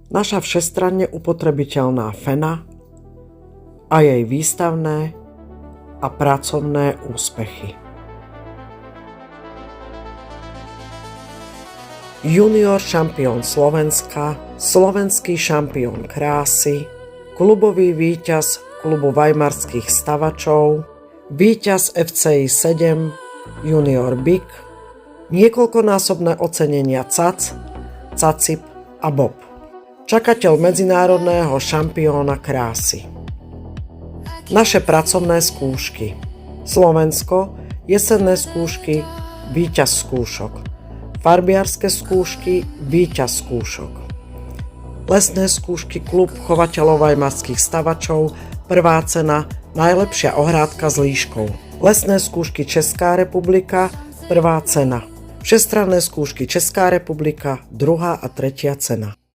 Naša všestranne upotrebiteľná fena a jej výstavné a pracovné úspechy. Junior šampión Slovenska, slovenský šampión krásy, klubový víťaz klubu Weimarských stavačov, víťaz FCI 7, Junior Big, niekoľkonásobné ocenenia CAC, CACIP a BOB. Čakateľ medzinárodného šampióna krásy. Naše pracovné skúšky. Slovensko, jesenné skúšky, víťaz skúšok. Farbiarske skúšky, víťaz skúšok. Lesné skúšky, klub chovateľov Weimarských stavačov, prvá cena, najlepšia ohrádka s líškou. Lesné skúšky Česká republika, prvá cena. Všestranné skúšky Česká republika, druhá a tretia cena.